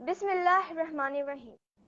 Bismillahirrahmanirrahim.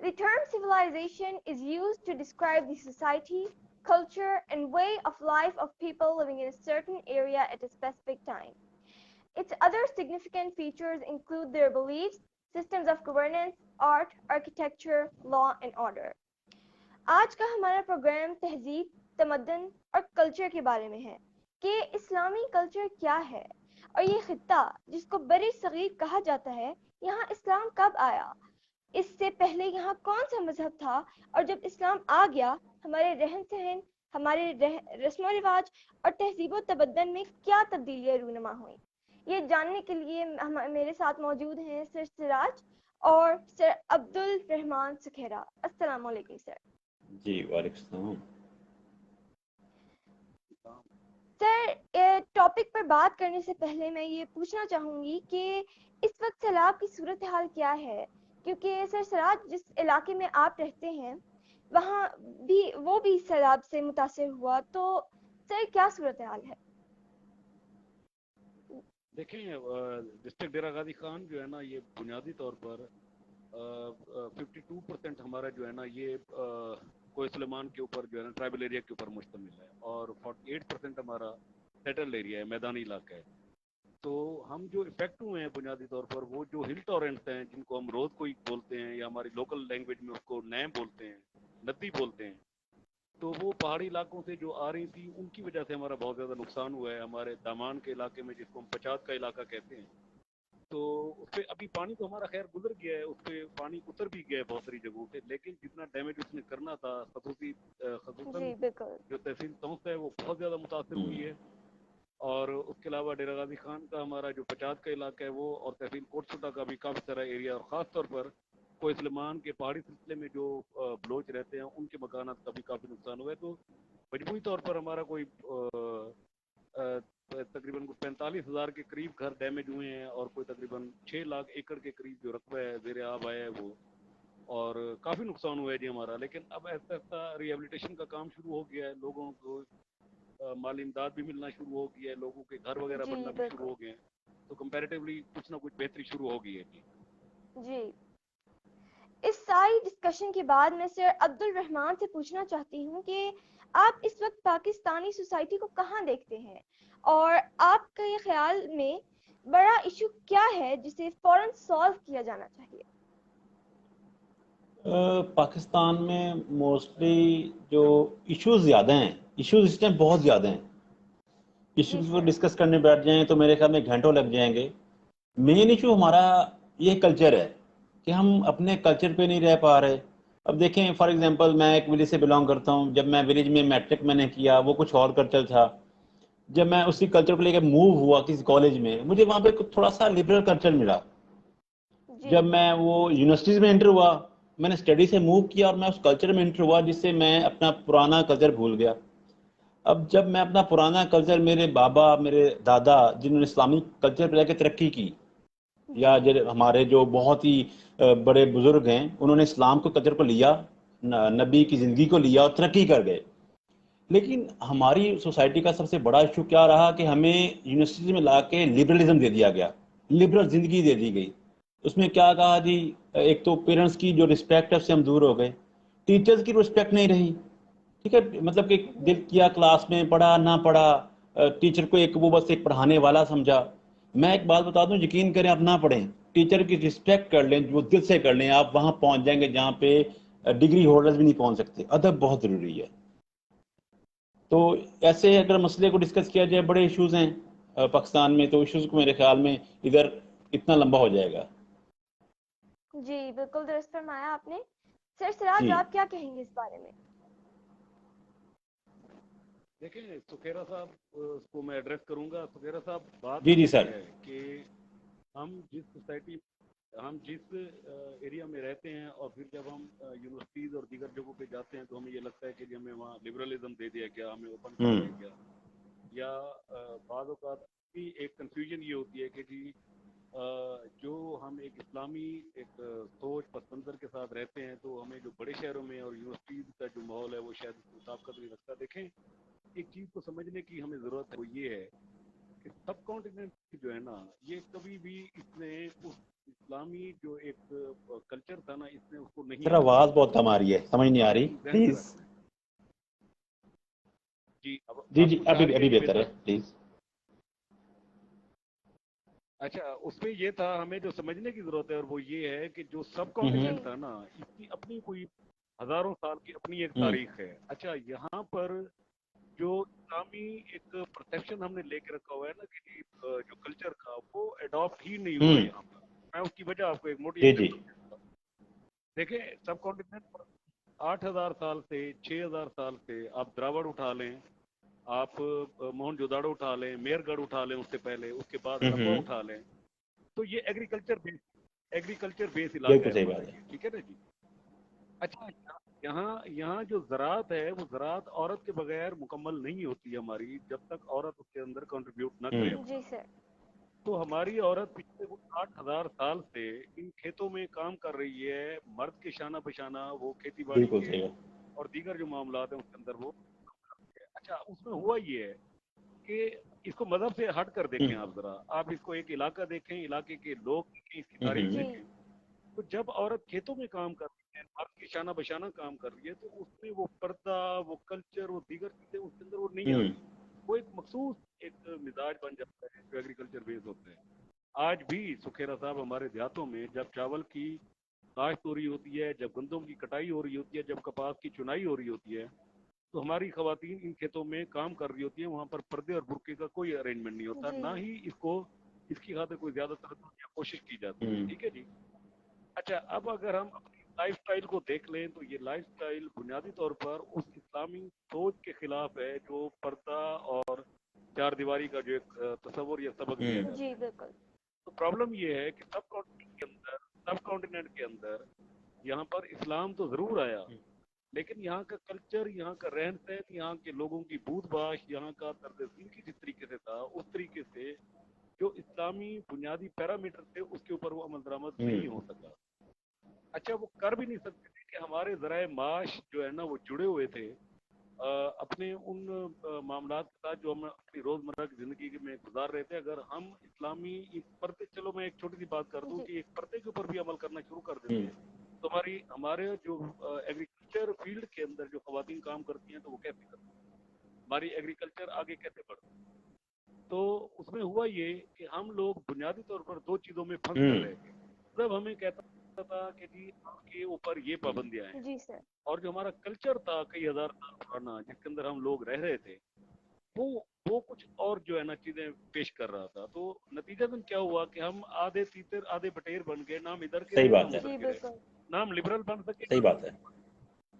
The term civilization is used to describe the society, culture, and way of life of people living in a certain area at a specific time. Its other significant features include their beliefs, systems of governance, art, architecture, law, and order. آج کا ہمارا programme تہذیب، تمدن اور culture کے بارے میں ہے کہ اسلامی کلچر کیا ہے اور یہ خطہ جس کو بر صغیر کہا جاتا ہے، یہاں اسلام کب آیا، اس سے پہلے یہاں کون سا مذہب تھا، اور جب اسلام آ گیا ہمارے رہن سہن، ہمارے رسم و رواج اور تہذیب و تمدن میں کیا تبدیلیاں رونما ہوئیں۔ یہ جاننے کے لیے میرے ساتھ موجود ہیں سر سراج اور سر عبد الرحمان سکھیرا۔ السلام علیکم سر۔ جی وعلیکم السلام۔ سر، ٹاپک پر بات کرنے سے پہلے میں یہ پوچھنا چاہوں گی کہ اس وقت سیلاب کی صورتحال کیا ہے، کیونکہ سر سراج جس علاقے میں آپ رہتے ہیں وہاں بھی وہ بھی سیلاب سے متاثر ہوا، تو سر کیا صورتحال ہے؟ دیکھیں ڈسٹرکٹ ڈیرہ غازی خان جو ہے نا، یہ بنیادی طور پر 52% ہمارا جو ہے نا یہ کوہ سلیمان کے اوپر جو ہے نا ٹرائبل ایریا کے اوپر مشتمل ہے، اور 48% ہمارا سیٹل ایریا ہے، میدانی علاقہ ہے۔ تو ہم جو افیکٹ ہوئے ہیں بنیادی طور پر وہ جو ہل ٹورنٹس ہیں، جن کو ہم روز کوئی بولتے ہیں یا ہماری لوکل لینگویج میں اس کو نیم بولتے ہیں، ندی بولتے ہیں، تو وہ پہاڑی علاقوں سے جو آ رہی تھی ان کی وجہ سے ہمارا بہت زیادہ نقصان ہوا ہے۔ ہمارے دامان کے علاقے میں، جس کو ہم پچات کا علاقہ کہتے ہیں، تو اس پہ ابھی پانی تو ہمارا خیر گزر گیا ہے، اس پہ پانی اتر بھی گیا ہے بہت ساری جگہوں پہ، لیکن جتنا ڈیمیج اس نے کرنا تھا خصوصاً جی بالکل۔ جو تحصیل تونس ہے وہ بہت زیادہ متاثر ہوں۔ ہوئی ہے۔ اور اس کے علاوہ ڈیرہ غازی خان کا ہمارا جو پچات کا علاقہ ہے وہ، اور تحصیل کوٹ سٹا کا بھی کافی سارا ایریا، اور خاص طور پر کوہ سلیمان کے پہاڑی سلسلے میں جو بلوچ رہتے ہیں ان کے مکانات کا بھی کافی نقصان ہوا ہے۔ تو مجموعی طور پر ہمارا کوئی تقریباً 45,000 کے قریب گھر ڈیمیج ہوئے ہیں، اور کوئی تقریباً 6 لاکھ ایکڑ کے قریب جو رقبہ ہے زیر آب آیا ہے وہ، اور کافی نقصان ہوا ہے جی ہمارا۔ لیکن اب ایسا ایسا ریہیبلیٹیشن کا کام شروع ہو گیا ہے، لوگوں کو مالی امداد بھی ملنا شروع ہو گئی ہے، لوگوں کے گھر وغیرہ جی بننا بھی شروع بالکل۔ ہو گئے ہیں، تو کمپیریٹیولی کچھ نہ کچھ بہتری شروع ہو گئی ہے جی۔ جی، اس ساری ڈسکشن کے بعد میں سر عبد الرحمان سے پوچھنا چاہتی ہوں کہ آپ اس وقت پاکستانی سوسائٹی کو کہاں دیکھتے ہیں، اور آپ کے خیال میں بڑا ایشو کیا ہے جسے فوراً سالو کیا جانا چاہیے؟ پاکستان میں موسٹلی جو ایشوز زیادہ ہیں، ایشوز اس ٹائم بہت زیادہ ہیں، جی ایشوز کو سر۔ ڈسکس کرنے بیٹھ جائیں تو میرے خیال میں گھنٹوں لگ جائیں گے۔ مین ایشو ہمارا یہ کلچر ہے کہ ہم اپنے کلچر پہ نہیں رہ پا رہے۔ اب دیکھیں فار ایگزامپل میں ایک ولیج سے بلانگ کرتا ہوں، جب میں ولیج میں میٹرک میں نے کیا وہ کچھ اور کلچر تھا، جب میں اسی کلچر کو لے کے موو ہوا کسی کالج میں مجھے وہاں پہ تھوڑا سا لبرل کلچر ملا۔ جی جب میں وہ یونیورسٹیز میں انٹر ہوا، میں نے اسٹڈی سے موو کیا اور میں اس کلچر میں انٹر ہوا جس سے میں اپنا پرانا کلچر بھول گیا۔ اب جب میں اپنا پرانا کلچر، میرے بابا میرے دادا جنہوں نے اسلامی کلچر پہ رہ کے ترقی کی، یا جی ہمارے جو بہت ہی بڑے بزرگ ہیں انہوں نے اسلام کو کلچر کو لیا، نبی کی زندگی کو لیا اور ترقی کر گئے، لیکن ہماری سوسائٹی کا سب سے بڑا ایشو کیا رہا کہ ہمیں یونیورسٹی میں لا کے لبرلزم دے دیا گیا، لبرل زندگی دے دی گئی۔ اس میں کیا کہا جی، ایک تو پیرنٹس کی جو رسپیکٹ ہے اس سے ہم دور ہو گئے، ٹیچرز کی رسپیکٹ نہیں رہی، ٹھیک ہے، مطلب کہ دل کیا کلاس میں پڑھا نہ پڑھا، ٹیچر کو ایک وہ بس ایک پڑھانے والا سمجھا۔ میں ایک بات بتا دوں، یقین کریں آپ نہ پڑھیں، ٹیچر کی رسپیکٹ کر لیں، وہ دل سے کر لیں، آپ وہاں پہنچ جائیں گے جہاں پہ ڈگری ہولڈرز بھی نہیں پہنچ سکتے۔ ادب بہت ضروری ہے۔ تو ایسے اگر مسئلے کو ڈسکس کیا جائے، بڑے ایشوز ہیں پاکستان میں، تو ایشوز کو میرے خیال میں ادھر اتنا لمبا ہو جائے گا۔ جی بالکل درست فرمایا آپ نے۔ سر سراج جی آپ کیا کہیں گے اس بارے میں؟ دیکھیں سکھیرا صاحب، اس کو میں ایڈریس کروں گا۔ سکھیرا صاحب، بات جی جی اصل سر۔ یہ ہے کہ ہم جس ایریا میں رہتے ہیں، اور پھر جب ہم یونیورسٹیز اور دیگر جگہوں پہ جاتے ہیں تو ہمیں یہ لگتا ہے کہ جی ہمیں وہاں لبرلزم دے دیا گیا، ہمیں اوپن کر ہوں دیا گیا، یا بعض اوقات بھی ایک کنفیوژن یہ ہوتی ہے کہ جی جو ہم ایک اسلامی ایک سوچ پس منظر کے ساتھ رہتے ہیں تو ہمیں جو بڑے شہروں میں اور یونیورسٹیز کا جو ماحول ہے وہ شاید اس کے مطابقت نہیں رکھتا۔ دیکھیں، ایک چیز کو سمجھنے کی ہمیں ضرورت ہے، وہ یہ ہے سب کانٹیننٹ جو ہے نا یہ کبھی بھی اس نے اس اسلامی جو ایک کلچر تھا نا اس نے اس کو نہیں سر آواز بہت کم آ رہی ہے, سمجھ نہیں آ رہی, پلیز. جی جی جی ابھی بہتر ہے, پلیز. اچھا, اس میں یہ تھا ہمیں جو سمجھنے کی ضرورت ہے اور وہ یہ ہے کہ جو سب کانٹیننٹ تھا نا اس کی اپنی کوئی ہزاروں سال کی اپنی ایک تاریخ ہے. اچھا, یہاں پر جو اسلامی ایک پرسیپشن ہم نے لے کے رکھا ہوا ہے نا کہ جو کلچر کا وہ اڈاپٹ ہی نہیں ہوا یہاں پر. میں اس کی وجہ آپ کو ایک موٹی دیکھیں, سب کانٹیننٹ پر 8,000 سال سے 6,000 سال سے آپ دراوڑ اٹھا لیں, آپ موہن جوداڑو اٹھا لیں, میر گڑھ اٹھا لیں, اس سے پہلے اس کے بعد ہڑپا اٹھا لیں, تو یہ ایگریکلچر بیس علاقہ ہے ہمارا یہ, ٹھیک ہے نا جی. اچھا, یہاں جو زراعت ہے وہ زراعت عورت کے بغیر مکمل نہیں ہوتی ہے ہماری جب تک عورت اس کے اندر کنٹریبیوٹ نہ کرے. جی سر. تو ہماری عورت پچھلے 8,000 سال سے ان کھیتوں میں کام کر رہی ہے, مرد کے شانہ بشانہ وہ کھیتی باڑی کے اور دیگر جو معاملات ہیں اس کے اندر وہ کام کرتی ہے. اچھا, اس میں ہوا یہ ہے کہ اس کو مذہب سے ہٹ کر دیکھیں آپ ذرا, آپ اس کو ایک علاقہ دیکھیں, علاقے کے لوگ دیکھیں, اس کی تاریخ دیکھیں. تو جب عورت کھیتوں میں کام کر رہی ہے, مرد کے شانہ بشانہ کام کر رہی ہے, تو اس میں وہ پردہ, وہ کلچر, وہ دیگر چیزیں اس کے اندر وہ نہیں آتی. وہ ایک مخصوص ایک مزاج بن جاتا ہے جو ایگریکلچر بیس ہوتا ہے. آج بھی سکھیرا صاحب ہمارے دیہاتوں میں جب چاول کی کاشت ہو رہی ہوتی ہے, جب گندم کی کٹائی ہو رہی ہوتی ہے, جب کپاس کی چنائی ہو رہی ہوتی ہے, تو ہماری خواتین ان کھیتوں میں کام کر رہی ہوتی ہیں. وہاں پر پردے اور برقعے کا کوئی ارینجمنٹ نہیں ہوتا, نہ ہی اس کی خاطر کوئی زیادہ تر کوشش کی جاتی ہے. ٹھیک ہے جی. اچھا, اب اگر ہم اپنی لائف سٹائل کو دیکھ لیں تو یہ لائف سٹائل بنیادی طور پر اس اسلامی سوچ کے خلاف ہے جو پردہ اور چار دیواری کا جو ایک تصور یا سبق دیا جاتا ہے. جی بالکل. تو پرابلم یہ ہے کہ سب کانٹیننٹ کے اندر یہاں پر اسلام تو ضرور آیا, لیکن یہاں کا کلچر, یہاں کا رہن سہن, یہاں کے لوگوں کی بود باش, یہاں کا طرز زندگی جس طریقے سے تھا اس طریقے سے جو اسلامی بنیادی پیرامیٹر تھے اس کے اوپر وہ عمل درآمد نہیں ہو سکا. اچھا, وہ کر بھی نہیں سکتے تھے کہ ہمارے ذرائع معاش جو ہے نا وہ جڑے ہوئے تھے اپنے ان معاملات کے ساتھ جو ہم اپنی روزمرہ کی زندگی میں گزار رہے تھے. اگر ہم اسلامی پردے, چلو میں ایک چھوٹی سی بات کر دوں کہ ایک پردے کے اوپر بھی عمل کرنا شروع کر دیتے ہیں تو ہمارے جو ایگریکلچر فیلڈ کے اندر جو خواتین کام کرتی ہیں تو وہ کیسے کرتی ہیں, ہماری ایگریکلچر آگے کیسے بڑھتی ہے. تو اس میں ہوا یہ کہ ہم لوگ بنیادی طور پر دو چیزوں میں پھنس کر رہ گئے. جب ہمیں کہتا تھا کہ جی آپ کے اوپر یہ پابندیاں ہیں, جی سر. اور جو ہمارا کلچر تھا کئی ہزار سال پرانا جس کے اندر ہم لوگ رہ رہے تھے وہ کچھ اور جو ہے نا چیزیں پیش کر رہا تھا. تو نتیجہ کیا ہوا کہ ہم آدھے تیتر آدھے بٹیر بن گئے, نام ادھر کے رہے نام ادھر کے رہے, نام لبرل بن سکے, صحیح بات ہے,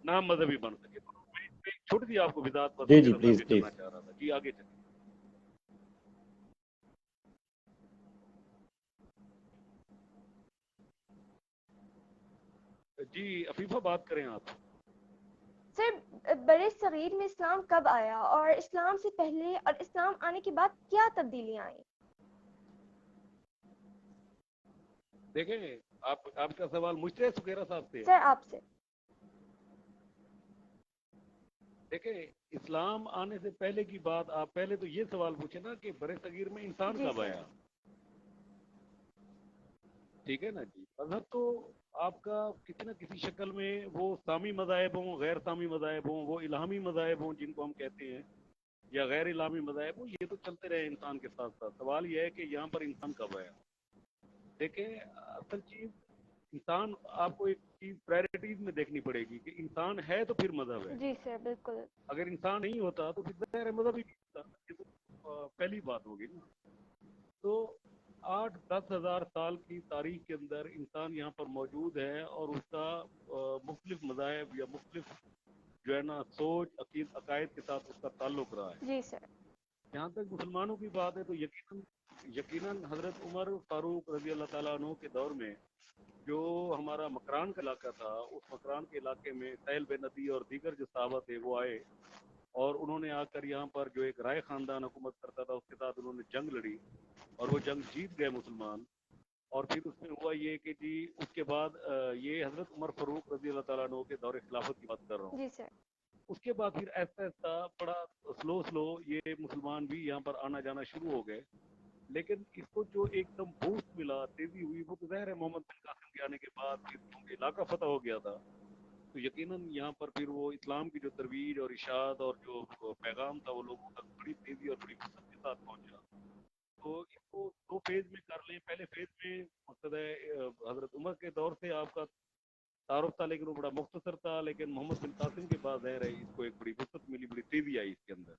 نام مذہبی بن سکے. میں چھوٹی سی آپ کو وضاحت پر کرنا چاہ رہا تھا. جی آگے چلیں. جی عفیفہ بات کریں آپ. سر, برے صغیر میں اسلام کب آیا اور اسلام سے پہلے اور اسلام آنے کے بعد کیا تبدیلیاں آئیں؟ دیکھیں, آپ کا سوال مجھ سے سکھیرا صاحب سے؟ سر آپ سے. دیکھیں, اسلام آنے سے پہلے کی بات, آپ پہلے تو یہ سوال پوچھے نا کہ برے صغیر میں انسان کب آیا. ٹھیک ہے نا جی. مذہب تو آپ کا کسی نہ کسی شکل میں وہ سامی مذاہب ہوں, غیر سامی مذاہب ہوں, وہ الہامی مذاہب ہوں جن کو ہم کہتے ہیں, یا غیر الہامی مذاہب ہوں, یہ تو چلتے رہے انسان کے ساتھ ساتھ. سوال یہ ہے کہ یہاں پر انسان کب آیا. دیکھیں, اصل چیز انسان, آپ کو ایک چیز پرائرٹیز میں دیکھنی پڑے گی کہ انسان ہے تو پھر مذہب ہے. جی سر بالکل. اگر انسان نہیں ہوتا تو پھر ظاہر مذہب ہی نہیں ہوتا. یہ تو پہلی بات ہوگی نا. تو 8-10 ہزار سال کی تاریخ کے اندر انسان یہاں پر موجود ہے اور اس کا مختلف مذاہب یا مختلف جو ہے نا سوچ, عقائد کے ساتھ اس کا تعلق رہا ہے. جی سر. جہاں تک مسلمانوں کی بات ہے تو یقیناً حضرت عمر فاروق رضی اللہ تعالیٰ عنہ کے دور میں جو ہمارا مکران کا علاقہ تھا, اس مکران کے علاقے میں سہیل بن نبی اور دیگر جو صحابہ تھے وہ آئے, اور انہوں نے آ کر یہاں پر جو ایک رائے خاندان حکومت کرتا تھا اس کے ساتھ انہوں نے جنگ لڑی, اور وہ جنگ جیت گئے مسلمان. اور پھر اس میں ہوا یہ کہ جی اس کے بعد یہ حضرت عمر فاروق رضی اللہ تعالیٰ عنہ کے دور خلافت کی بات کر رہا ہوں. جی سر. اس کے بعد پھر ایسا ایسا بڑا سلو یہ مسلمان بھی یہاں پر آنا جانا شروع ہو گئے. لیکن اس کو جو ایک دم بوسٹ ملا، تیزی ہوئی، وہ تو ظاہر ہے محمد بن قاسم کے آنے کے بعد پھر کیونکہ علاقہ فتح ہو گیا تھا تو یقیناً یہاں پر پھر وہ اسلام کی جو ترویج اور اشاعت اور جو پیغام تھا وہ لوگوں تک بڑی تیزی اور بڑی وسعت کے ساتھ پہنچا. تو اس کو دو فیز میں کر لیں. پہلے فیز میں مقصد ہے حضرت عمر کے دور سے آپ کا تعارف تھا، لیکن وہ بڑا مختصر تھا. لیکن محمد بن قاسم کے بعد ظاہر ہے اس کو ایک بڑی وسعت ملی، بڑی تیزی آئی اس کے اندر.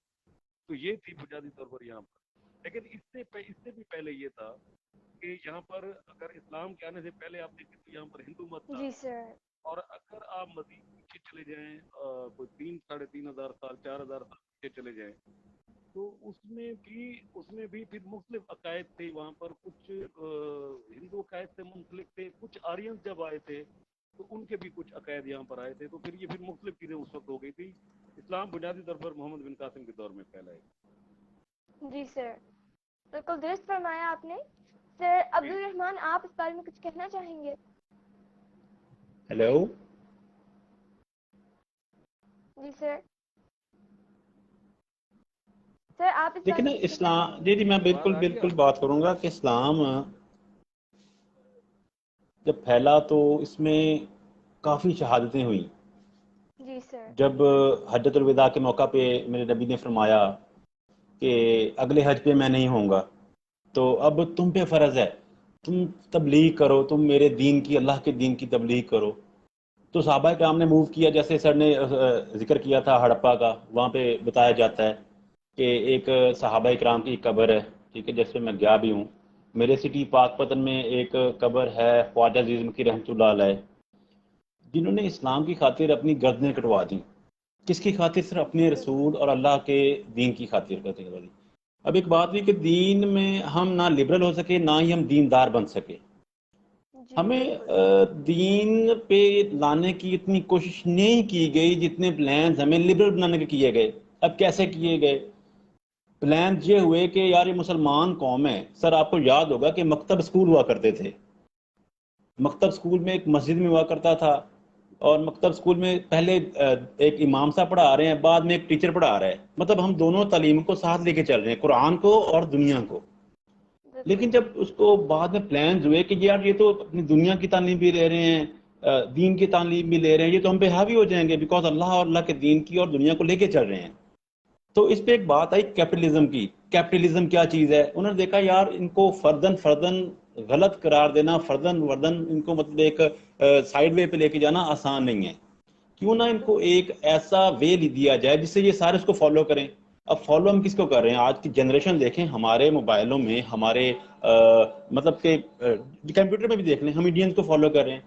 تو یہ تھی بنیادی طور پر یہاں پر. لیکن اس سے بھی پہلے یہ تھا کہ یہاں پر اگر اسلام کے آنے سے پہلے آپ دیکھیں تو یہاں پر ہندو مت تھا. جی سر. اور اگر آپ مزید پیچھے چلے جائیں کوئی 3,500 سال 4,000 سال پیچھے چلے جائیں تو اس میں بھی پھر مختلف عقائد تھے. وہاں پر کچھ ہندو عقائد سے منسلک تھے، کچھ آرینز جب آئے تھے تو ان کے بھی کچھ عقائد یہاں پر آئے تھے. تو پھر یہ مختلف چیزیں اس وقت ہو گئی تھی. اسلام بنیادی طور پر محمد بن قاسم کے دور میں پھیلا ہے. جی سر، بالکل درست فرمایا آپ نے. سر عبدالرحمان، آپ اس بارے میں کچھ کہنا چاہیں گے؟ ہیلو. جی سر. سر آپ اس لیکن اسلام، جی میں بالکل بات کروں گا کہ اسلام جب پھیلا تو اس میں کافی شہادتیں ہوئیں. جی سر. جب حجۃ الوداع کے موقع پہ میرے نبی نے فرمایا کہ اگلے حج پہ میں نہیں ہوں گا تو اب تم پہ فرض ہے، تم تبلیغ کرو، تم میرے دین کی، اللہ کے دین کی تبلیغ کرو. تو صحابہ کرام نے موو کیا، جیسے سر نے ذکر کیا تھا ہڑپا کا، وہاں پہ بتایا جاتا ہے کہ ایک صحابہ کرام کی قبر ہے، ٹھیک ہے، جیسے میں گیا بھی ہوں. میرے سٹی پاک پتن میں ایک قبر ہے خواجہ عزیز مکی رحمۃ اللہ علیہ، جنہوں نے اسلام کی خاطر اپنی گردنیں کٹوا دیں. کس کی خاطر؟ صرف اپنے رسول اور اللہ کے دین کی خاطر کروا دی. اب ایک بات بھی کہ دین میں ہم نہ لبرل ہو سکے، نہ ہی ہم دیندار بن سکے. جی ہمیں بالکل. دین پہ لانے کی اتنی کوشش نہیں کی گئی جتنے پلانز ہمیں لبرل بنانے کے کیے گئے. اب کیسے کیے گئے؟ پلان یہ ہوئے کہ یار یہ مسلمان قوم ہے. سر آپ کو یاد ہوگا کہ مکتب اسکول ہوا کرتے تھے. مکتب اسکول میں ایک مسجد میں ہوا کرتا تھا، اور مکتب اسکول میں پہلے ایک امام صاحب پڑھا رہے ہیں، بعد میں ایک ٹیچر پڑھا رہا ہے. مطلب ہم دونوں تعلیم کو ساتھ لے کے چل رہے ہیں، قرآن کو اور دنیا کو. لیکن جب اس کو بعد میں پلانز ہوئے کہ یار یہ تو اپنی دنیا کی تعلیم بھی لے رہے ہیں، دین کی تعلیم بھی لے رہے ہیں، یہ تو ہم پہ حاوی ہو جائیں گے، بیکاز اللہ اور اللہ کے دین کی اور دنیا کو لے کے چل رہے ہیں. تو اس پہ ایک بات آئی کیپٹلزم کی. کیپٹلزم کیا چیز ہے؟ انہوں نے دیکھا یار ان کو فردن غلط قرار دینا، فردن ان کو مطلب ایک سائیڈ وے پہ لے کے جانا آسان نہیں ہے. کیوں نہ ان کو ایک ایسا وے دیا جائے جس سے یہ سارے اس کو فالو کریں. اب فالو ہم کس کو کر رہے ہیں؟ آج کی جنریشن دیکھیں، ہمارے موبائلوں میں، ہمارے مطلب کہ کمپیوٹر میں بھی دیکھ لیں، ہم انڈینز کو فالو کر رہے ہیں،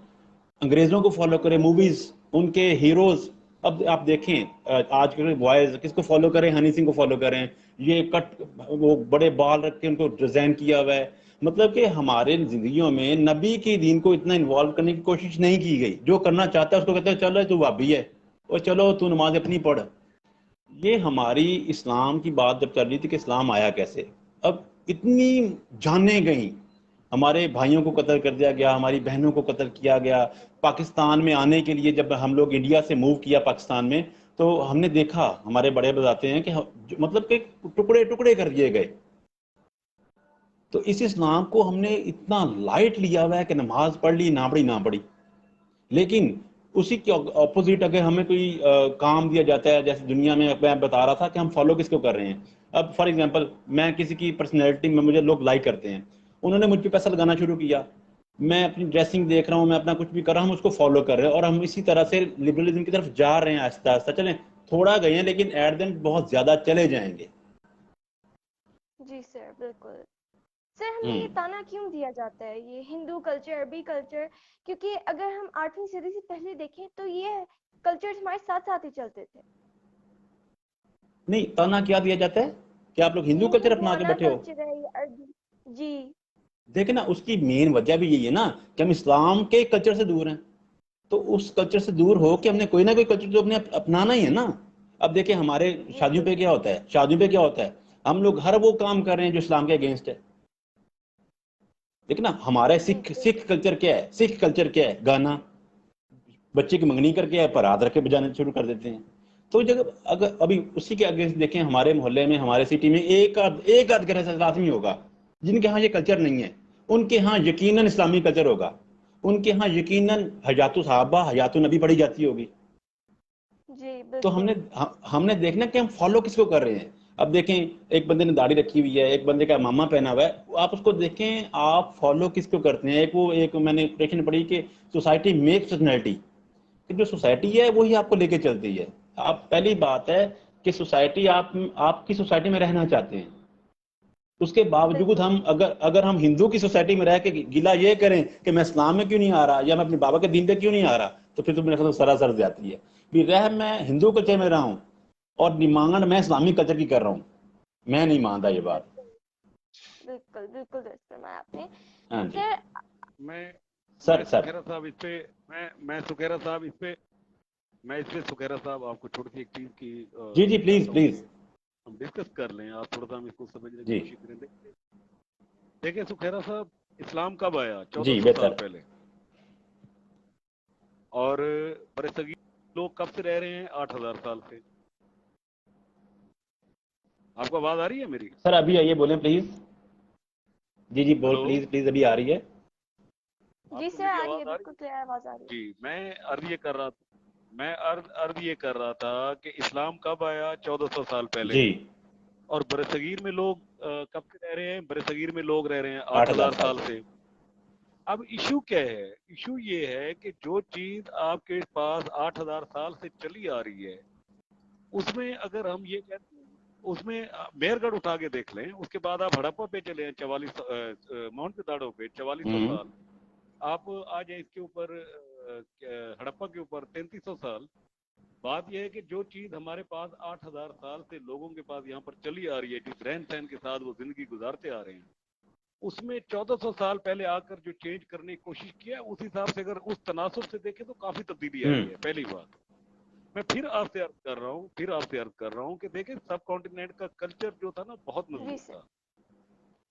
انگریزوں کو فالو کریں، موویز، ان کے ہیروز. اب آپ دیکھیں آج کل بوائز کس کو فالو کریں؟ ہنی سنگھ کو فالو کریں. یہ کٹ، وہ بڑے بال رکھ کے ان کو ڈیزائن کیا ہوا ہے. مطلب کہ ہمارے زندگیوں میں نبی کی دین کو اتنا انوالو کرنے کی کوشش نہیں کی گئی. جو کرنا چاہتا ہے اس کو کہتے ہیں چلو تو وہابی ہے، اور چلو تو نماز اپنی پڑھ. یہ ہماری اسلام کی بات جب چل رہی تھی کہ اسلام آیا کیسے، اب اتنی جانیں گئیں. ہمارے بھائیوں کو قتل کر دیا گیا، ہماری بہنوں کو قتل کیا گیا. پاکستان میں آنے کے لیے جب ہم لوگ انڈیا سے موو کیا پاکستان میں، تو ہم نے دیکھا، ہمارے بڑے بتاتے ہیں کہ مطلب کہ ٹکڑے ٹکڑے کر دیے گئے. تو اس اسلام کو ہم نے اتنا لائٹ لیا ہوا ہے کہ نماز پڑھ لی، نہ پڑھی. لیکن اسی کے اپوزٹ اگر ہمیں کوئی کام دیا جاتا ہے، جیسے دنیا میں میں بتا رہا تھا کہ ہم فالو کس کو کر رہے ہیں. اب فار ایگزامپل میں کسی کی پرسنالٹی میں، مجھے لوگ لائک کرتے ہیں، انہوں نے مجھ پہ پیسہ لگانا شروع کیا، میں اپنی ڈریسنگ دیکھ رہا ہوں، میں اپنا کچھ بھی کر رہا ہوں، ہم اس کو فالو کر رہے ہیں، اور ہم اسی طرح سے لبرلزم کی طرف جا رہے ہیں. آہستہ آہستہ چلیں، تھوڑا گئے ہیں لیکن ایٹ دین بہت زیادہ چلے جائیں گے. جی سر بالکل. سر ہمیں یہ تانا کیوں دیا جاتا ہے، یہ ہندو کلچر، عربی کلچر؟ کیونکہ اگر ہم 8ویں صدی سے پہلے دیکھیں تو یہ کلچر ہمارے ساتھ ساتھ ہی چلتے تھے. نہیں، تانا کیا دیا جاتا ہے کہ آپ لوگ ہندو کلچر اپنا کے ہندوانا بیٹھے ہو. کلچر ہے یہ عربی. جی دیکھیں نا، اس کی مین وجہ بھی یہی ہے نا کہ ہم اسلام کے کلچر سے دور ہیں. تو اس کلچر سے دور ہو کہ ہم نے کوئی نہ کوئی کلچر تو اپنے اپنانا ہی ہے نا. اب دیکھیں ہمارے جی شادیوں پہ کیا ہوتا ہے، شادیوں پہ کیا ہوتا ہے، ہم لوگ ہر وہ کام کر رہے ہیں جو اسلام کے اگینسٹ ہے. دیکھنا ہمارا سکھ کلچر کیا ہے، سکھ کلچر کیا ہے، گانا، بچے کی منگنی کر کے پر ہاتھ رکھ کے بجانے شروع کر دیتے ہیں. تو جب اگر ابھی اسی کے اگینسٹ دیکھیں ہمارے محلے میں ہمارے سٹی میں ایک آدھ گھر ایسا لازمی ہوگا جن کے ہاں یہ کلچر نہیں ہے. ان کے ہاں یقیناً اسلامی کلچر ہوگا, ان کے ہاں یقیناً حیات الصحابہ حیات النبی پڑھی جاتی ہوگی. جی تو بالکل. ہم نے دیکھنا کہ ہم فالو کس کو کر رہے ہیں. اب دیکھیں ایک بندے نے داڑھی رکھی ہوئی ہے, ایک بندے کا امامہ پہنا ہوا ہے, آپ اس کو دیکھیں آپ فالو کس کو کرتے ہیں. ایک میں نے کوٹیشن پڑھی کہ سوسائٹی میک پرسنالٹی, کہ جو سوسائٹی ہے وہی آپ کو لے کے چلتی ہے. آپ پہلی بات ہے کہ سوسائٹی آپ کی سوسائٹی میں رہنا چاہتے ہیں, اس کے باوجود بالکل ہم اگر ہم ہندو کی سوسائٹی میں رہ کے گلا یہ کریں کہ میں اسلام میں کیوں نہیں آ رہا یا میں اپنے بابا کے دین پہ کیوں نہیں آ رہا, تو پھر تو میرے خیال سراسر زیادتی ہے. میں ہندو کلچر میں رہا ہوں اور نمانگن میں اسلامی کلچر کی کر رہا ہوں, میں نہیں مانتا یہ بات. بالکل بالکل درست فرمایا آپ نے. ہاں جی سر میں سر سکھیرا صاحب اس پہ میں سکھیرا صاحب اس پہ سکھیرا صاحب آپ کو چھوٹی سی ایک چیز کی جی جی پلیز چاہتا ہوں پلیز. کہ ہم ڈسکس کر لیں, آپ تھوڑا سا ہم اس کو سمجھنے کی جی کوشش کریں. دیکھیں سکھیرا صاحب, اسلام کب آیا؟ جی 1400 سال بہتر. پہلے. اور برصغیر لوگ کب سے رہ رہے ہیں؟ 8000 سال سے. آپ کو آواز آ رہی ہے میری؟ سر ابھی آئیے بولیں پلیز. جی ہلو, پلیز ابھی آ رہی ہے. جی آپ کو سر میری آ رہی ہے, آواز آ رہی بالکل کلیئر آواز آ رہی ہے؟ جی, میں عرض یہ کر رہا تھا کہ اسلام کب آیا؟ 1400 سال پہلے. جی اور برصغیر میں لوگ کب سے رہ رہے ہیں؟ برصغیر میں لوگ رہ رہے ہیں 8000 8000 سال سے. اب ایشو کیا ہے؟ ایشو یہ ہے کہ جو چیز آپ کے پاس 8000 سال سے چلی آ رہی ہے, اس میں اگر ہم یہ کہتے ہیں, اس میں مہر گڑھ اٹھا کے دیکھ لیں, اس کے بعد آپ ہڑپا پہ چلے ہیں 44 ماؤنٹ پتاڑوں پہ 4400 ہوں سال, آپ آ جائیں اس کے اوپر ہڑپا کے اوپر 3300 سال. بات یہ ہے کہ جو چیز ہمارے پاس 8000 سال سے لوگوں کے پاس یہاں پر چلی آ رہی ہے, جس رہن سہن کے ساتھ وہ زندگی گزارتے آ رہے ہیں, اس میں 1400 سال پہلے آ کر جو چینج کرنے کی کوشش کیا, اس حساب سے اگر اس تناسب سے دیکھیں تو کافی تبدیلی آئی ہے. پہلی بات میں پھر آپ سے عرض کر رہا ہوں کہ دیکھیں سب کانٹیننٹ کا کلچر جو تھا نا بہت جی مضبوط سر. تھا.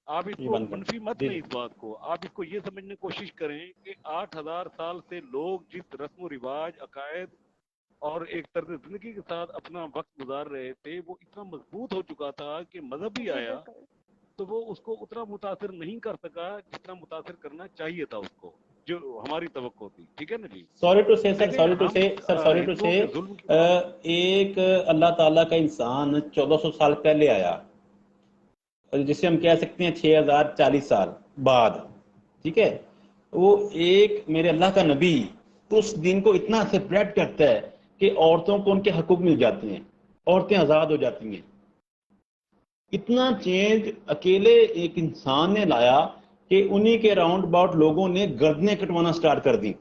آپ اس یہ کو بند کر منفی مت جی لیں, جی اس بات کو آپ اس کو یہ سمجھنے کی کوشش کریں کہ 8000 سال سے لوگ جس رسم و رواج, عقائد اور ایک طرز زندگی کے ساتھ اپنا وقت گزار رہے تھے, وہ اتنا مضبوط ہو چکا تھا کہ مذہب بھی جی آیا بالکل. تو وہ اس کو اتنا متاثر نہیں کر سکا جتنا متاثر کرنا چاہیے تھا اس کو, جو ہماری توقع تھی. ٹھیک ہے نا جی؟ سوری ٹو سے دیکھیں ہم ہندوؤں کے ظلم کی بات, ایک اللہ تعالیٰ کا انسان 1400 سال پہلے آیا, جسے ہم کہہ سکتے ہیں 6040 سال بعد, ٹھیک ہے, وہ ایک میرے اللہ کا نبی اس دن کو اتنا سیپریٹ کرتا ہے کہ عورتوں کو ان کے حقوق مل جاتے ہیں, عورتیں آزاد ہو جاتی ہیں. اتنا چینج اکیلے ایک انسان نے لایا کہ انہی کے راؤنڈ اباؤٹ لوگوں نے گردنیں کٹوانا سٹارٹ کر دی.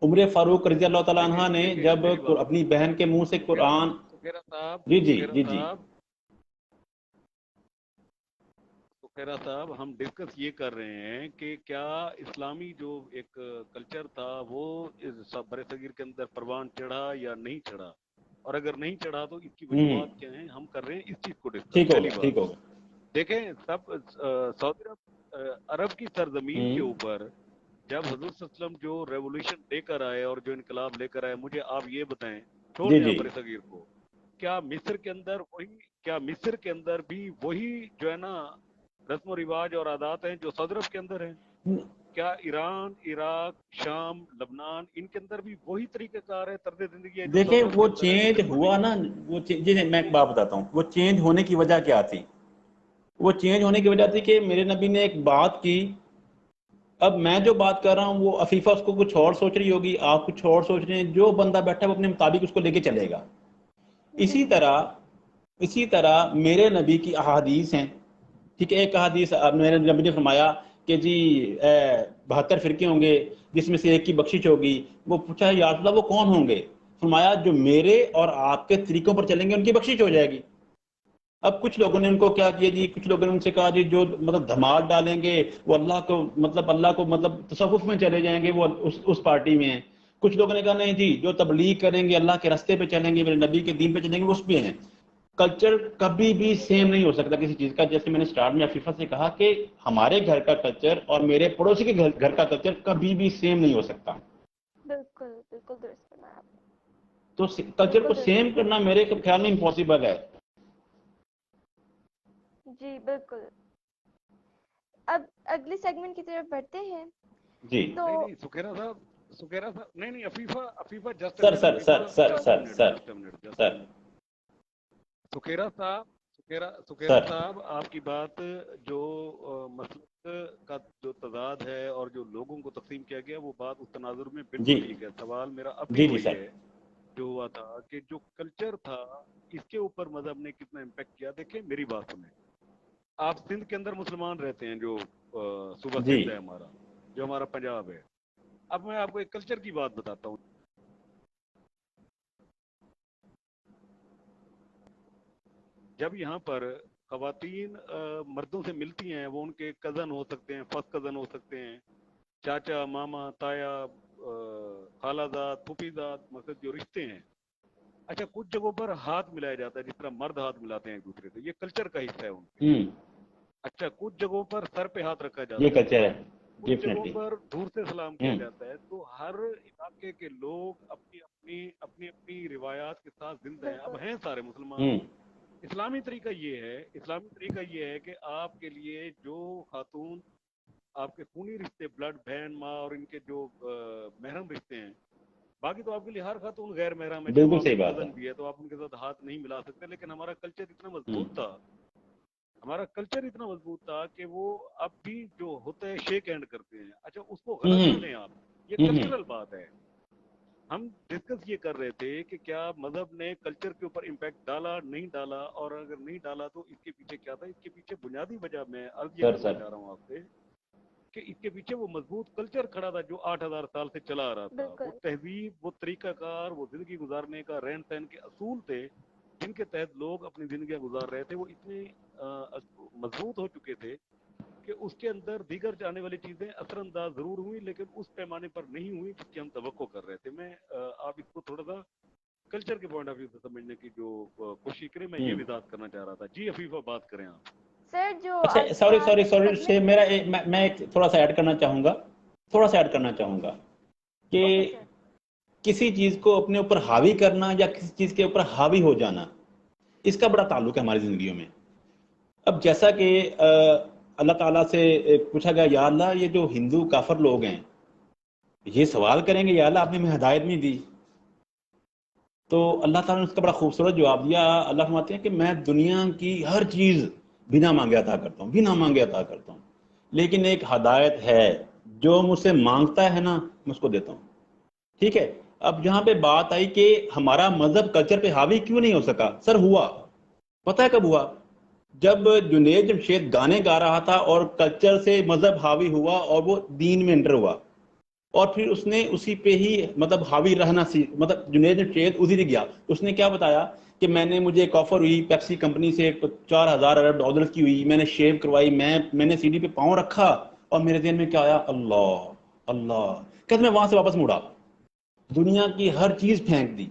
عمر فاروق رضی اللہ تعالیٰ دیکھیں عنہ نے دیکھیں جب میری بات اپنی بہن کے منہ سے قرآن, جی جی جی جی سکھیرا صاحب ہم ڈسکس یہ کر رہے ہیں کہ کیا اسلامی جو ایک کلچر تھا وہ برصغیر کے اندر پروان چڑھا یا نہیں چڑھا, اور اگر نہیں چڑھا تو اس کی وجوہات کیا ہیں, ہم کر رہے ہیں اس چیز کو ڈسکس. ٹھیک پہلی ہوگا بات ٹھیک ہوگا. دیکھیں سب سعودی عرب کی سرزمین کے اوپر جب حضور صلی اللہ علیہ وسلم جو ریولوشن لے کر آئے اور جو انقلاب لے کر آئے, مجھے آپ یہ بتائیں, چھوڑ جی دیں آپ جی برصغیر کو, کیا مصر کے اندر بھی وہی جو ہے نا رسم و رواج اور عادات ہیں جو سعودی عرب کے اندر ہیں؟ کیا ایران, عراق, شام, لبنان ان کے اندر بھی وہی طریقہ کار ہے, طرز زندگی ہے جو دیکھیں سعودی عرب وہ کے اندر ہے؟ چینج بالکل بھی ہوا نہیں. نا, وہ جی میں ایک بات بتاتا ہوں, وہ چینج ہونے کی وجہ کیا تھی. وہ چینج ہونے کی وجہ تھی کہ میرے نبی نے ایک بات کی. اب میں جو بات کر رہا ہوں وہ عفیفہ اس کو کچھ اور سوچ رہی ہوگی, آپ کچھ اور سوچ رہے ہیں, جو بندہ بیٹھا ہے وہ اپنے مطابق اس کو لے کے چلے گا. جی اسی طرح میرے نبی کی احادیث ہیں, ٹھیک ہے. ایک حدیث میرے نبی نے فرمایا کہ جی 72 فرقے ہوں گے جس میں سے ایک کی بخشش ہوگی. وہ پوچھا یا رسول اللہ وہ کون ہوں گے؟ فرمایا جو میرے اور آپ کے طریقوں پر چلیں گے ان کی بخشش ہو جائے گی. اب کچھ لوگوں نے ان کو کیا کیا جی, کچھ لوگوں نے ان سے کہا جی جو مطلب دھماک ڈالیں گے وہ اللہ کو تصوف میں چلے جائیں گے, وہ اس پارٹی میں ہیں. کچھ لوگوں نے کہا نہیں جی جو تبلیغ کریں گے, اللہ کے راستے پہ چلیں گے, میرے نبی کے دین پہ چلیں گے, وہ اس پہ ہیں. کلچر کبھی بھی سیم نہیں ہو سکتا کسی چیز کا. جیسے میں نے سٹارٹ میں عفیفہ سے کہا کہ ہمارے گھر کا کلچر اور میرے پڑوسی کے گھر کا کلچر کبھی بھی سیم نہیں ہو سکتا. بالکل بالکل درست فرمایا آپ نے. تو کلچر کو سیم کرنا میرے خیال میں امپاسبل ہے. جی بالکل. اب اگلے سیگمنٹ کی طرف بڑھتے ہیں. جی نہیں سکھیرا صاحب نہیں عفیفہ جسٹ سر سکھیرا صاحب آپ کی بات جو مسلک کا جو تضاد ہے اور جو لوگوں کو تقسیم کیا گیا وہ بات اس تناظر میں بالکل ٹھیک ہے. سوال میرا اب بھی وہی ہے جو ہوا تھا کہ جو کلچر تھا اس کے اوپر مذہب نے کتنا امپیکٹ کیا. دیکھیں میری بات سنیں, آپ سندھ کے اندر مسلمان رہتے ہیں, جو صوبہ سندھ ہے ہمارا, جو ہمارا پنجاب ہے. اب میں آپ کو ایک کلچر کی بات بتاتا ہوں. جب یہاں پر خواتین مردوں سے ملتی ہیں, وہ ان کے کزن ہو سکتے ہیں, فرسٹ کزن ہو سکتے ہیں, چاچا, ماما, تایا, خالہ زاد, پھوپھی زاد, مقصد جو رشتے ہیں. اچھا کچھ جگہوں پر ہاتھ ملایا جاتا ہے جس طرح مرد ہاتھ ملاتے ہیں ایک دوسرے سے, یہ کلچر کا حصہ ہے ان کے. اچھا کچھ جگہوں پر سر پہ ہاتھ رکھا جاتا ہے, یہ کلچر ہے. کچھ جگہوں پر دور سے سلام کیا جاتا ہے. تو ہر علاقے کے لوگ اپنی اپنی روایات کے ساتھ زندہ ہیں. اب ہیں سارے مسلمان. اسلامی طریقہ یہ ہے کہ آپ کے لیے جو خاتون آپ کے خونی رشتے, بلڈ, بہن, ماں اور ان کے جو محرم رشتے ہیں, باقی تو آپ کے لیے ہر خاتون غیر محرم ہے. بالکل صحیح بات ہے. بھی ہے تو آپ ان کے ساتھ ہاتھ نہیں ملا سکتے. لیکن ہمارا کلچر اتنا مضبوط تھا کہ وہ اب بھی جو ہوتا ہے شیک ہینڈ کرتے ہیں. اچھا اس کو غلط نہ لیں آپ, یہ کلچرل بات ہے. ہم ڈسکس یہ کر رہے تھے کہ کیا مذہب نے کلچر کے اوپر امپیکٹ ڈالا, نہیں ڈالا, اور اگر نہیں ڈالا تو اس کے پیچھے کیا تھا. اس کے پیچھے بنیادی وجہ میں عرض یہ کرنا چاہ رہا ہوں آپ سے کہ اس کے پیچھے وہ مضبوط کلچر کھڑا تھا جو 8000 سال سے چلا آ رہا تھا. وہ تہذیب, وہ طریقہ کار, وہ زندگی گزارنے کا رہن سہن کے اصول تھے جن کے تحت لوگ اپنی زندگیاں گزار رہے تھے. وہ اتنے مضبوط ہو چکے تھے کہ اس کے اندر دیگر جانے والی چیزیں اثر انداز ضرور ہوئی, لیکن اس پیمانے پر نہیں ہوئی جس کی ہم توقع کر رہے تھے. میں آپ اس کو تھوڑا سا کلچر کے پوائنٹ آف ویو سے سمجھنے کی جو کوشش کریں, میں یہ وضاحت کرنا چاہ رہا تھا. جی عفیفہ بات کریں آپ. سر جو سوری میں تھوڑا سا ایڈ کرنا چاہوں گا کہ کسی چیز کو اپنے اوپر حاوی کرنا یا کسی چیز کے اوپر حاوی ہو جانا, اس کا بڑا تعلق ہے ہماری زندگیوں میں. اب جیسا کہ اللہ تعالیٰ سے پوچھا گیا, یا اللہ یہ جو ہندو کافر لوگ ہیں یہ سوال کریں گے, یا اللہ آپ نے ہمیں ہدایت نہیں دی. تو اللہ تعالیٰ نے اس کا بڑا خوبصورت جواب دیا. اللہ فرماتے ہیں کہ میں دنیا کی ہر چیز بنا مانگے عطا کرتا ہوں, لیکن ایک ہدایت ہے جو مجھ سے مانگتا ہے نا میں اس کو دیتا ہوں. ٹھیک ہے. اب جہاں پہ بات آئی کہ ہمارا مذہب کلچر پہ حاوی کیوں نہیں ہو سکا, سر ہوا. پتہ ہے کب ہوا؟ جب جنید جمشید گانے گا رہا تھا اور کلچر سے مذہب حاوی ہوا اور وہ دین میں انٹر ہوا, اور پھر اس نے اسی پہ ہی مطلب حاوی رہنا مطلب جنید جمشید اسی سے گیا. اس نے کیا بتایا کہ مجھے ایک آفر ہوئی پیپسی کمپنی سے, 4000 ارب ڈالر کی ہوئی, میں نے شیو کروائی, میں نے سی ڈی پہ پاؤں رکھا, اور میرے ذہن میں کیا آیا, اللہ کہتے میں وہاں سے واپس مڑا, دنیا کی ہر چیز پھینک دی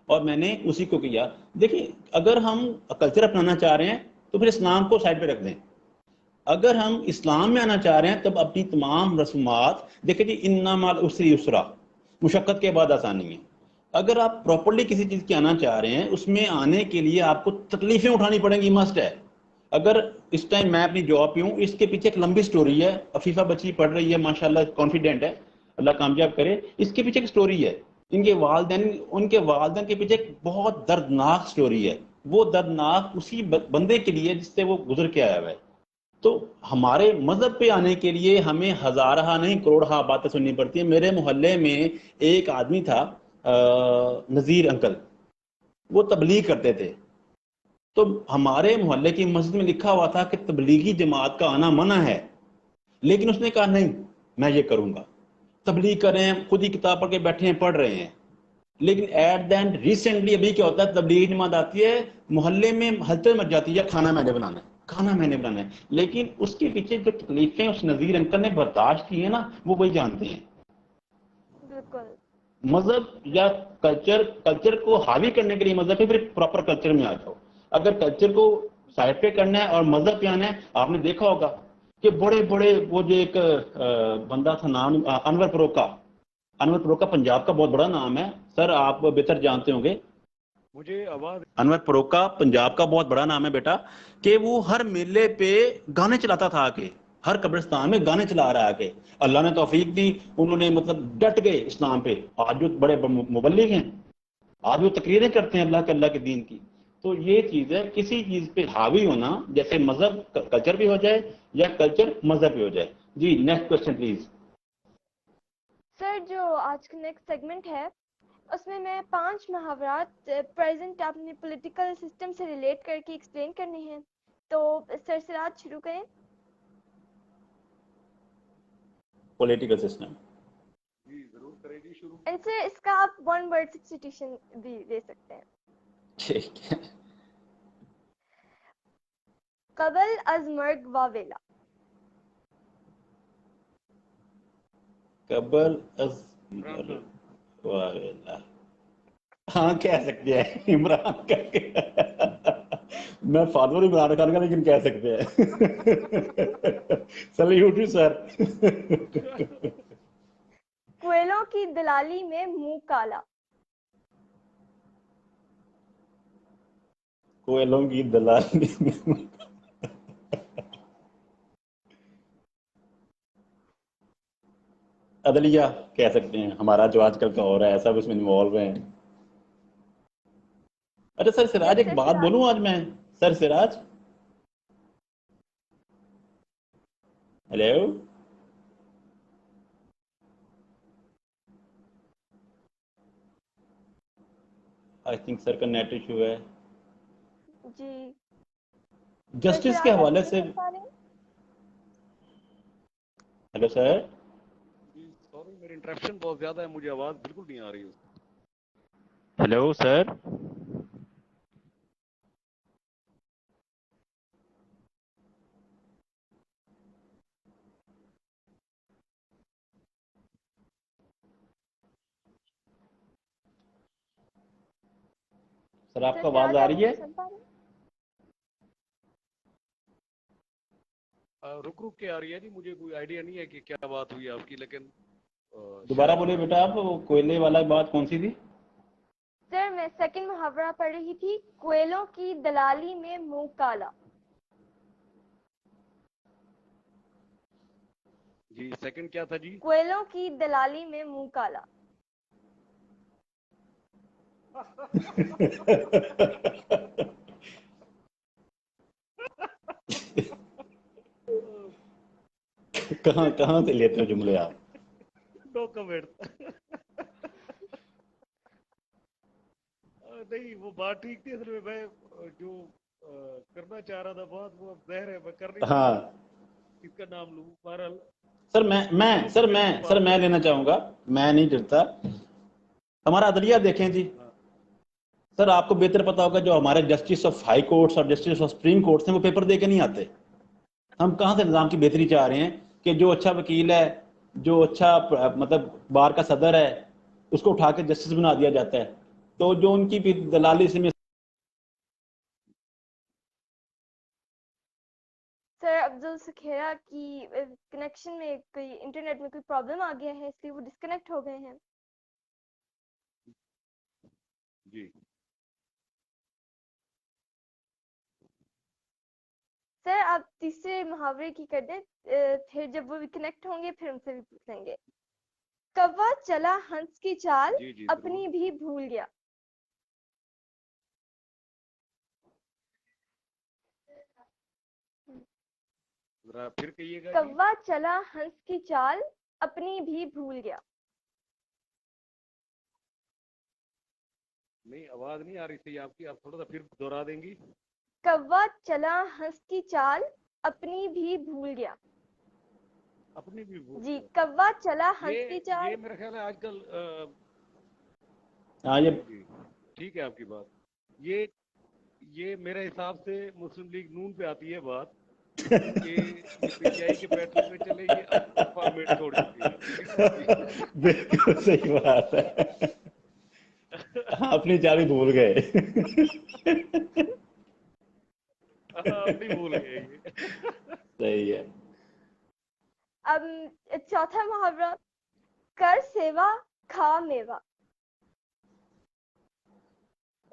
اور میں نے اسی کو کیا. دیکھیں اگر ہم کلچر اپنانا چاہ رہے ہیں تو پھر اسلام کو سائڈ پہ رکھ دیں. اگر ہم اسلام میں آنا چاہ رہے ہیں تب اپنی تمام رسومات دیکھیں جی, انما مع العسر یسرا, مشقت کے بعد آسانی ہے. اگر آپ پراپرلی کسی چیز کی آنا چاہ رہے ہیں اس میں آنے کے لیے آپ کو تکلیفیں اٹھانی پڑیں گی, مسٹ ہے. اگر اس ٹائم میں اپنی جاب پہ ہوں, اس کے پیچھے ایک لمبی سٹوری ہے. عفیفہ بچی پڑھ رہی ہے ماشاءاللہ, کانفیڈنٹ ہے, اللہ کامیاب کرے. اس کے پیچھے ایک سٹوری ہے. ان کے والدین کے پیچھے ایک بہت دردناک سٹوری ہے. وہ دردناک اسی بندے کے لیے جس سے وہ گزر کے آیا ہوا ہے. تو ہمارے مذہب پہ آنے کے لیے ہمیں ہزارہ نہیں کروڑہ باتیں سننی پڑتی ہیں. میرے محلے میں ایک آدمی تھا, نذیر انکل, وہ تبلیغ کرتے تھے. تو ہمارے محلے کی مسجد میں لکھا ہوا تھا کہ تبلیغی جماعت کا آنا منع ہے, لیکن اس نے کہا نہیں میں یہ کروں گا. تبلیغ کر رہے ہیں, خود ہی کتاب پڑھ کے بیٹھے ہیں, پڑھ رہے ہیں, لیکن ایٹ دا اینڈ ریسنٹلی ابھی کیا ہوتا ہے, تبلیغی جماعت آتی ہے, محلے میں ہلچل مچ جاتی ہے, کھانا میں نے بنانا ہے. لیکن اس کے پیچھے جو تکلیفیں اس نذیر انکل نے برداشت کی ہیں نا, وہ وہی جانتے ہیں. بالکل. مذہب یا کلچر کو حاوی کرنے کے لیے مذہب ہے, پھر پراپر کلچر میں آ جاؤ. اگر کلچر کو سائڈ پہ کرنا ہے اور مذہب پہ آنا ہے, آپ نے دیکھا ہوگا کہ بڑے وہ جو ایک بندہ تھا, نام انور پروکا پنجاب کا بہت بڑا نام ہے, سر آپ بہتر جانتے ہوں گے, مجھے آواز انور فروکا پنجاب کا بہت بڑا نام ہے بیٹا, کہ وہ ہر میلے پہ گانے چلاتا تھا, کہ ہر قبرستان میں گانے چلا رہا ہے, کہ اللہ نے توفیق دی, انہوں نے مطلب ڈٹ گئے اسلام پہ. آج جو بڑے مبلغ ہیں, آج وہ تقریریں کرتے ہیں اللہ کے دین کی. تو یہ چیز ہے, کسی چیز پہ حاوی ہونا, جیسے مذہب کلچر بھی ہو جائے یا کلچر مذہب بھی ہو جائے. جی نیکسٹ کوشچن پلیز. سر جو آج کا نیکسٹ سیگمنٹ ہے اس میں 5 محاورات پریزنٹ اپنے پولیٹیکل سسٹم سے ریلیٹ کر کے ایکسپلین کرنے ہیں. تو سر سراج شروع کریں. Political system. جی ضرور کرے گی شروع. اینڈ سر اس کا آپ 1 ورڈ سبسٹیٹیوشن بھی دے سکتے ہیں. ٹھیک ہے. قبل از مرگ واویلا. قبل از عمران خان. واویلا. ہاں کہہ سکتے ہیں عمران کا, میں فادر عمران خان کا لیکن کہہ سکتے ہیں. Solute you sir. کوئلوں کی دلالی میں منہ کالا. کوئلوں کی دلالی میں عدلیہ کہہ سکتے ہیں, ہمارا جو آج کل کا ہو رہا ہے سب اس میں انوالو ہیں. اچھا سر سراج, ایک بات بولوں آج میں, سر سراج ہیلو, آئی تھنک سر کا نیٹ ایشو ہے. جی جسٹس کے حوالے سے. Hello sir. جی سوری میری انٹرپشن بہت زیادہ ہے, مجھے آواز بالکل نہیں آ رہی ہے. Hello sir. سر آپ کو آواز آ رہی ہے؟ رک کے آ رہی ہے جی, مجھے کوئی آئیڈیا نہیں ہے کہ کیا بات ہوئی آپ کی, لیکن دوبارہ بولے بیٹا آپ, کوئلے والا بات کون سی تھی؟ سر میں سیکنڈ محاورہ پڑھ رہی تھی, کوئلوں کی دلالی میں منہ کالا. جی سیکنڈ کیا تھا جی؟ کوئلوں کی دلالی میں منہ کالا. کہاں سے لیتے ہو جملے آپ؟ نو کمنٹ. نہیں وہ بات ٹھیک تھی, اصل میں جو کرنا چاہ رہا تھا بات وہ اب ظاہر ہے میں کر نہیں ہاں سکتا, کس کا نام لوں. بہرحال سر میں لینا چاہوں گا, میں نہیں ڈرتا. ہمارا عدلیہ دیکھیں جی سر, آپ کو بہتر پتا ہوگا جو ہمارے جسٹس آف ہائی کورٹس اور جسٹس آف سپریم کورٹس ہیں وہ پیپر دے کے نہیں آتے. ہم کہاں سے نظام کی بہتری چاہ رہے ہیں کہ جو اچھا وکیل ہے, جو اچھا مطلب بار کا صدر ہے, اس کو اٹھا کے جسٹس بنا دیا جاتا ہے. تو جو ان کی دلالی سے سر عبدل سکھیرا کی کنیکشن میں کوئی انٹرنیٹ میں کوئی پرابلم آ گیا ہے, اس لیے وہ ڈسکنیکٹ ہو گئے ہیں. جی سر آپ تیسرے محاورے کی کر دیں, پھر جب وہ کنیکٹ ہوں گے پھر ان سے بھی پوچھ لیں گے. کوا چلا ہنس کی چال, جی جی اپنی بھی بھول گیا. پھر کہیے گا. کوا چلا ہنس کی چال, اپنی بھی بھول گیا. نہیں آواز نہیں آ رہی تھی آپ کی, آپ تھوڑا سا پھر دوہرا دیں گی. کوا چلا ہنس کی چال, اپنی بھی بھول گیا. اپنی بھی بھول جی گیا. کوا چلا ہنس کی چال. یہ میرا خیال ہے آج کل ہاں یہ جی ٹھیک ہے آپ کی بات. یہ میرے حساب سے مسلم لیگ نون پہ آتی ہے بات کہ یہ پی ٹی آئی کے پیٹرن میں چلے, یہ اب فارمیٹ چھوڑ چکی ہے. بالکل صحیح بات ہے, اپنی چابی بھول گئے. اپنی بھول گئے یہ. صحیح ہے. اب چوتھا محاورہ, کر سیوا کھا میوا.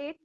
8